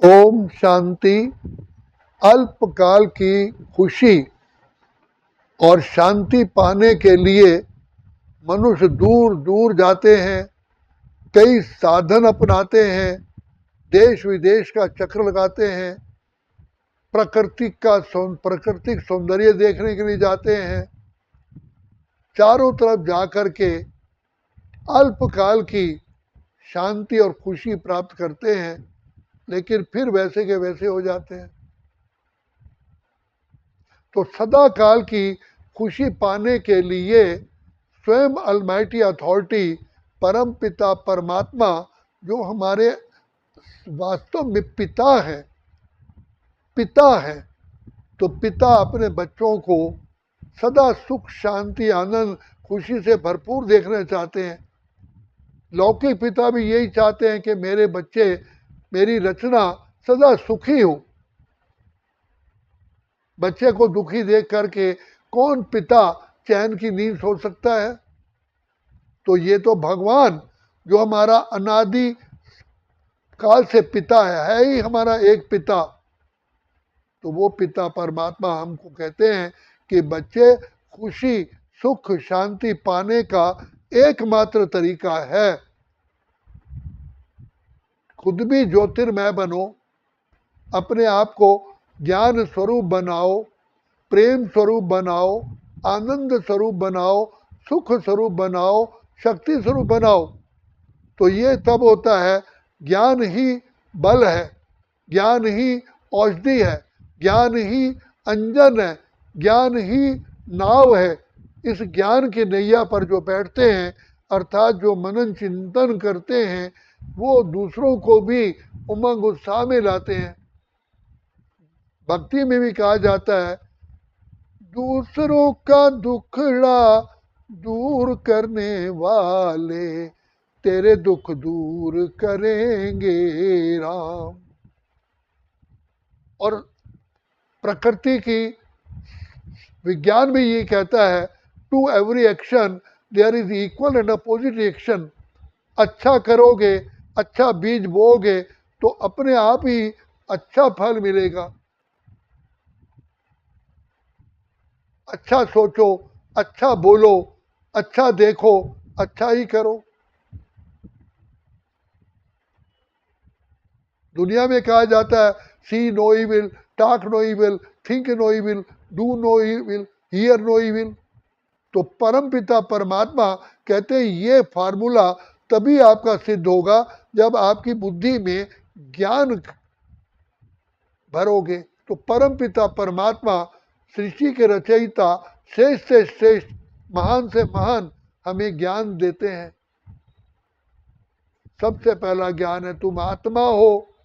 ओम शांति। अल्पकाल की खुशी और शांति पाने के लिए मनुष्य दूर दूर जाते हैं, कई साधन अपनाते हैं, देश विदेश का चक्कर लगाते हैं, प्राकृतिक सौंदर्य देखने के लिए जाते हैं। चारों तरफ जाकर के अल्पकाल की शांति और खुशी प्राप्त करते हैं, लेकिन फिर वैसे के वैसे हो जाते हैं। तो सदा काल की खुशी पाने के लिए स्वयं अलमाइटी अथॉरिटी, परम पिता परमात्मा, जो हमारे वास्तव में पिता है, तो पिता अपने बच्चों को सदा सुख शांति आनंद खुशी से भरपूर देखना चाहते हैं। लौकिक पिता भी यही चाहते हैं कि मेरे बच्चे, मेरी रचना सदा सुखी हो। बच्चे को दुखी देख करके कौन पिता चैन की नींद सो सकता है? तो ये तो भगवान जो हमारा अनादि काल से पिता है ही हमारा एक पिता। तो वो पिता परमात्मा हमको कहते हैं कि बच्चे, खुशी सुख शांति पाने का एकमात्र तरीका है खुद भी ज्योतिर्मय बनो, अपने आप को ज्ञान स्वरूप बनाओ, प्रेम स्वरूप बनाओ, आनंद स्वरूप बनाओ, सुख स्वरूप बनाओ, शक्ति स्वरूप बनाओ। तो ये तब होता है, ज्ञान ही बल है, ज्ञान ही औषधि है, ज्ञान ही अंजन है, ज्ञान ही नाव है। इस ज्ञान की नैया पर जो बैठते हैं, अर्थात जो मनन चिंतन करते हैं, वो दूसरों को भी उमंग उत्साह में लाते हैं। भक्ति में भी कहा जाता है, दूसरों का दुखड़ा दूर करने वाले तेरे दुख दूर करेंगे राम। और प्रकृति की विज्ञान भी ये कहता है, to every action there is equal and opposite reaction. अच्छा करोगे, अच्छा बीज बोओगे, तो अपने आप ही अच्छा फल मिलेगा। अच्छा सोचो, अच्छा बोलो, अच्छा देखो, अच्छा ही करो। दुनिया में कहा जाता है, see no evil, talk no evil, think no evil, do no evil, hear no evil. तो परम पिता परमात्मा कहते हैं, ये फार्मूला तभी आपका सिद्ध होगा जब आपकी बुद्धि में ज्ञान भरोगे। तो परम पिता परमात्मा, सृष्टि के रचयिता, श्रेष्ठ से श्रेष्ठ, महान से महान हमें ज्ञान देते हैं। सबसे पहला ज्ञान है, तुम आत्मा हो,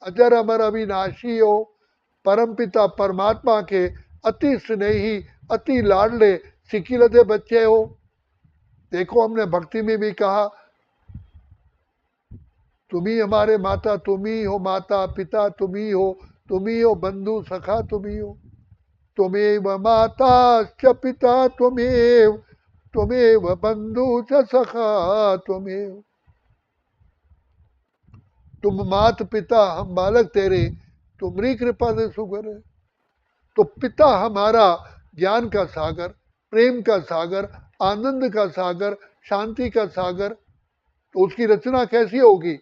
अजर अमर अविनाशी हो, परमपिता परमात्मा के अति स्नेही, अति लाडले सिकिलते बच्चे हो। देखो, हमने भक्ति में भी कहा, तुम ही हमारे माता, तुम ही हो माता पिता, तुम ही हो बंधु सखा, तुम ही हो। त्वमेव माता च पिता त्वमेव बंधु च सखा त्वमेव। तुम मात पिता, हम बालक तेरे, तुम्हारी कृपा से सुगर है। तो पिता हमारा ज्ञान का सागर, प्रेम का सागर, आनंद का सागर, शांति का सागर। तो उसकी रचना कैसी होगी?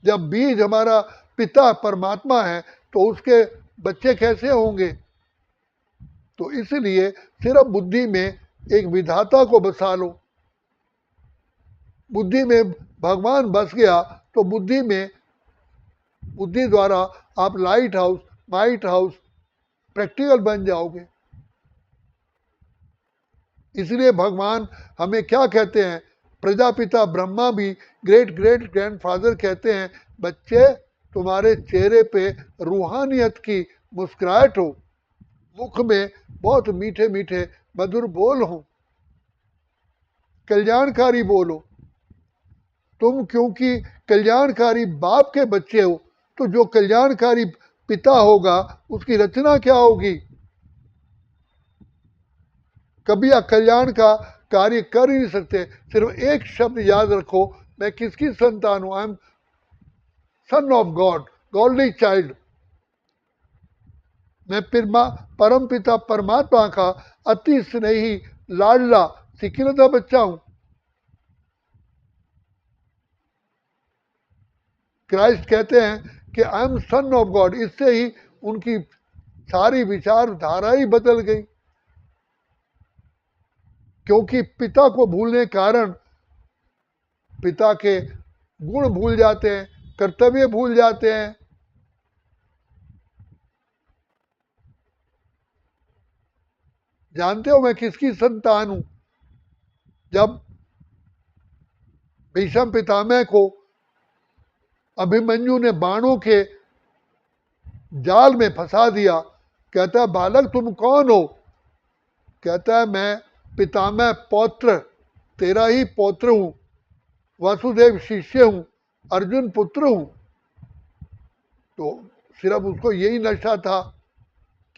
जब बीज हमारा पिता परमात्मा है, तो उसके बच्चे कैसे होंगे? तो इसलिए सिर्फ बुद्धि में एक विधाता को बसा लो। बुद्धि में भगवान बस गया तो बुद्धि द्वारा आप light house, might house, practical बन जाओगे। इसलिए भगवान हमें क्या कहते हैं? प्रजापिता ब्रह्मा भी, ग्रेट ग्रेट ग्रैंडफादर कहते हैं, बच्चे, तुम्हारे चेहरे पे रूहानियत की मुस्कुराहट हो, मुख में बहुत मीठे मीठे मधुर बोल हो, कल्याणकारी बोलो। तुम क्योंकि कल्याणकारी बाप के बच्चे हो, तो जो कल्याणकारी पिता होगा उसकी रचना क्या होगी? कभी अकल्याण का कार्य कर ही नहीं सकते। सिर्फ एक शब्द याद रखो, मैं किसकी संतान हूं? I am son of God, godly child. मैं परम पिता परमात्मा का अति स्नेही लाडला सिकिलता बच्चा हूं। क्राइस्ट कहते हैं कि I am son of God, इससे ही उनकी सारी विचारधारा ही बदल गई, क्योंकि पिता को भूलने के कारण पिता के गुण भूल जाते हैं, कर्तव्य भूल जाते हैं। जानते हो मैं किसकी संतान हूं? जब भीष्म पितामह को अभिमन्यु ने बाणों के जाल में फंसा दिया, कहता है बालक तुम कौन हो? कहता है मैं पितामह पौत्र, तेरा ही पौत्र हूं, वासुदेव शिष्य हूं, अर्जुन पुत्र हूं। तो सिर्फ उसको यही नशा था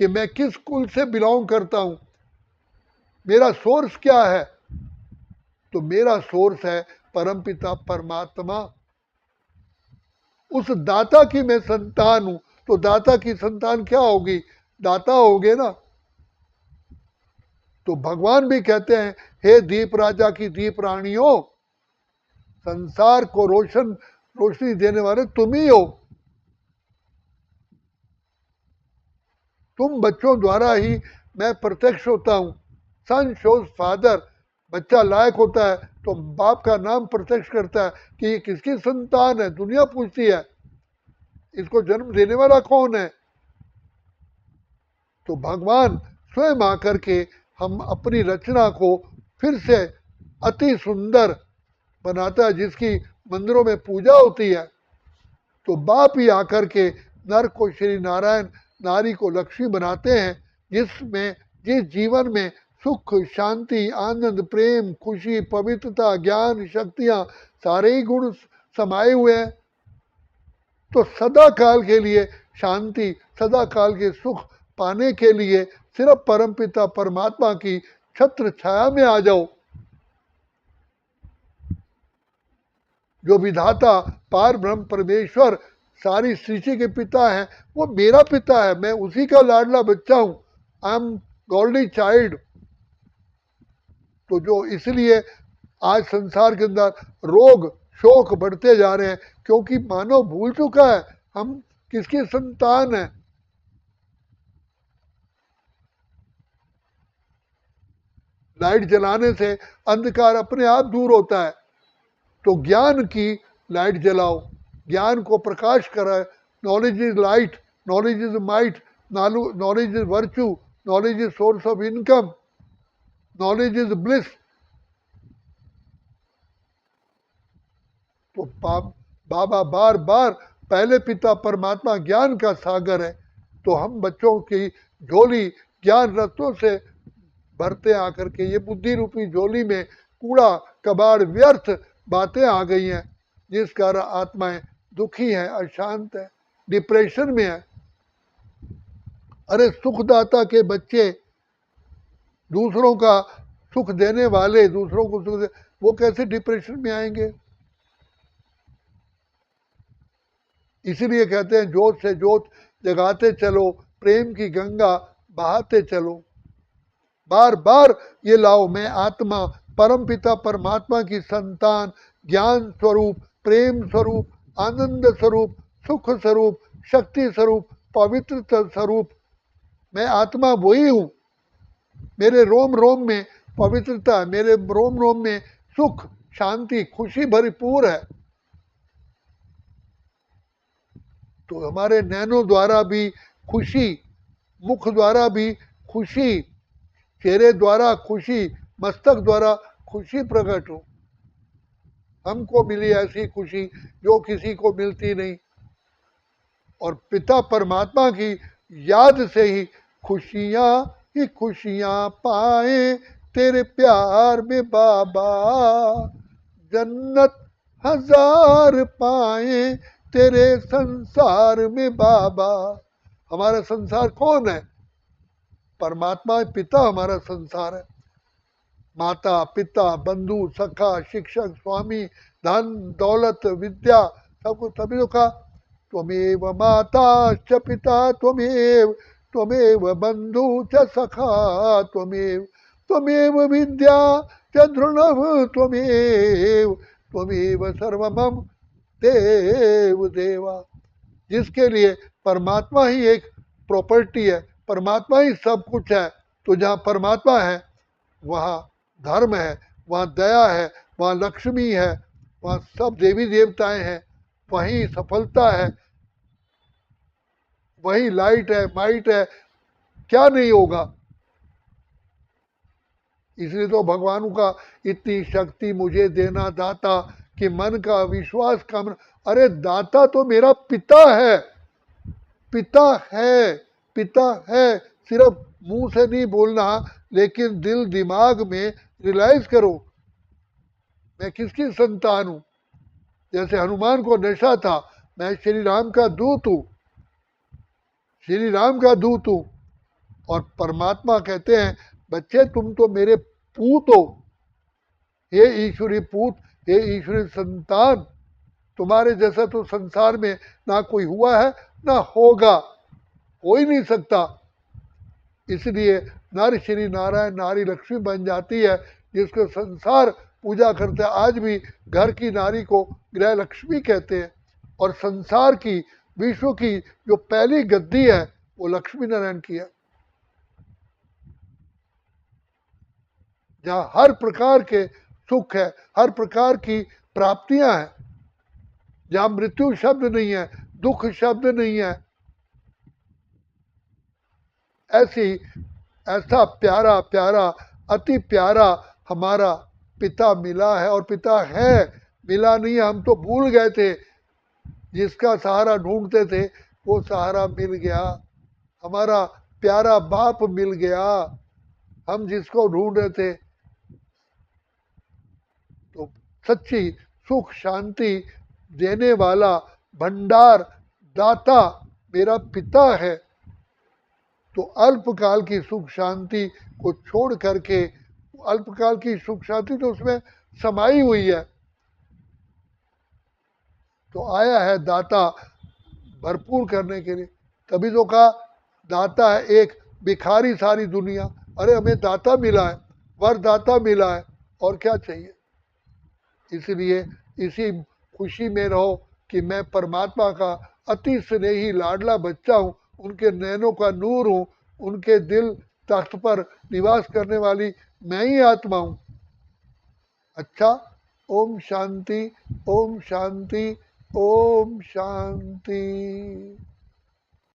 कि मैं किस कुल से बिलोंग करता हूं, मेरा सोर्स क्या है। तो मेरा सोर्स है परमपिता परमात्मा, उस दाता की मैं संतान हूं। तो दाता की संतान क्या होगी? दाता होगे ना। तो भगवान भी कहते हैं हे दीप राजा की दीप रानियों, संसार को रोशनी देने वाले तुम ही हो। तुम बच्चों द्वारा ही मैं प्रत्यक्ष होता हूं। सन शोज फादर, बच्चा लायक होता है तो बाप का नाम प्रत्यक्ष करता है कि ये किसकी संतान है। दुनिया पूछती है इसको जन्म देने वाला कौन है। तो भगवान स्वयं आकर के हम अपनी रचना को फिर से अति सुंदर बनाता है, जिसकी मंदिरों में पूजा होती है। तो बाप ही आकर के नर को श्री नारायण, नारी को लक्ष्मी बनाते हैं, जिस जीवन में सुख, शांति, आनंद, प्रेम, खुशी, पवित्रता, ज्ञान, शक्तियां, सारे ही गुण समाये हुए हैं। तो सदा काल के लिए शांति, सदा काल के सुख पाने के लिए सिर्फ परमपिता परमात्मा की छत्र छाया में आ जाओ। जो विधाता पार ब्रह्म परमेश्वर सारी सृष्टि के पिता है, वो मेरा पिता है, मैं उसी का लाडला बच्चा हूं। I am godly child. तो जो इसलिए आज संसार के अंदर रोग शोक बढ़ते जा रहे हैं, क्योंकि मानव भूल चुका है हम किसकी संतान है। लाइट जलाने से अंधकार अपने आप दूर होता है। तो ज्ञान की लाइट जलाओ, ज्ञान को प्रकाश कराए। Knowledge is light, knowledge is might, knowledge is virtue, knowledge is source of income, knowledge is bliss. तो बाबा बार बार पहले पिता परमात्मा ज्ञान का सागर है। तो हम बच्चों की झोली ज्ञान रत्नों से भरते आकर के ये बुद्धि रूपी झोली में कूड़ा कबाड़ व्यर्थ बातें आ गई हैं, जिस कारण आत्माएं दुखी हैं, अशांत है, डिप्रेशन में है। अरे सुखदाता के बच्चे, दूसरों का सुख देने वाले, दूसरों को सुख दे, वो कैसे डिप्रेशन में आएंगे? इसीलिए कहते हैं जोत से जोत जगाते चलो, प्रेम की गंगा बहाते चलो। बार बार ये लाओ, मैं आत्मा परमपिता परमात्मा की संतान, ज्ञान स्वरूप, प्रेम स्वरूप, आनंद स्वरूप, सुख स्वरूप, शक्ति स्वरूप, पवित्र स्वरूप। मैं आत्मा वही हूं। मेरे रोम रोम में पवित्रता है, मेरे रोम रोम में सुख, शांति, खुशी भरपूर है। तो हमारे नैनों द्वारा भी खुशी, मुख द्वारा भी खुशी, चेहरे द्वारा खुशी, मस्तक द्वारा खुशी प्रकट हो। हमको मिली ऐसी खुशी जो किसी को मिलती नहीं। और पिता परमात्मा की याद से ही खुशियां पाए तेरे प्यार में बाबा, जन्नत हजार पाए तेरे संसार में बाबा। हमारा संसार कौन है? परमात्मा पिता हमारा संसार है। माता पिता बंधु सखा शिक्षक स्वामी धन दौलत विद्या सब कुछ, तभी तो कहा त्वमेव माता च पिता त्वमेव, त्वमेव बंधु च सखा त्वमेव, त्वमेव विद्या च ध्रुवं त्वमेव, त्वमेव सर्वमम देव देवा। जिसके लिए परमात्मा ही एक प्रॉपर्टी है, परमात्मा ही सब कुछ है, तो जहाँ परमात्मा है वहाँ धर्म है, वहाँ दया है, वहाँ लक्ष्मी है, वहाँ सब देवी देवताएं हैं, वहीं सफलता है, वहीं लाइट है, माइट है, क्या नहीं होगा। इसलिए तो भगवान का इतनी शक्ति मुझे देना दाता कि मन का विश्वास कम। अरे दाता तो मेरा पिता है, पिता है, पिता है, सिर्फ मुंह से नहीं बोलना, लेकिन दिल दिमाग में रियलाइज करो मैं किसकी संतान हूं। जैसे हनुमान को नशा था, मैं श्री राम का दूत हूं, श्री राम का दूत हूं। और परमात्मा कहते हैं बच्चे तुम तो मेरे पूत हो, हे ईश्वरी पूत, हे ईश्वरी संतान, तुम्हारे जैसा तो संसार में ना कोई हुआ है ना होगा, हो ही नहीं सकता। इसलिए नर श्री नारायण नारी लक्ष्मी बन जाती है, जिसको संसार पूजा करते हैं। आज भी घर की नारी को गृह लक्ष्मी कहते हैं, और संसार की, विश्व की जो पहली गद्दी है वो लक्ष्मी नारायण की है, जहाँ हर प्रकार के सुख है, हर प्रकार की प्राप्तियां हैं, जहाँ मृत्यु शब्द नहीं है, दुख शब्द नहीं है। ऐसी ऐसा प्यारा प्यारा अति प्यारा हमारा पिता मिला है, और पिता है, मिला नहीं है, हम तो भूल गए थे। जिसका सहारा ढूंढते थे वो सहारा मिल गया, हमारा प्यारा बाप मिल गया, हम जिसको ढूंढ रहे थे। तो सच्ची सुख शांति देने वाला भंडार दाता मेरा पिता है। तो अल्पकाल की सुख शांति को छोड़ करके, अल्पकाल की सुख शांति तो उसमें समाई हुई है, तो आया है दाता भरपूर करने के लिए। तभी तो कहा दाता है एक, भिखारी सारी दुनिया। अरे हमें दाता मिला है, वरदाता मिला है, और क्या चाहिए। इसलिए इसी खुशी में रहो कि मैं परमात्मा का अति स्नेही लाडला बच्चा हूँ, उनके नैनों का नूर हूँ, उनके दिल तख्त पर निवास करने वाली मैं ही आत्मा हूँ। अच्छा, ओम शांति, ओम शांति, ओम शांति।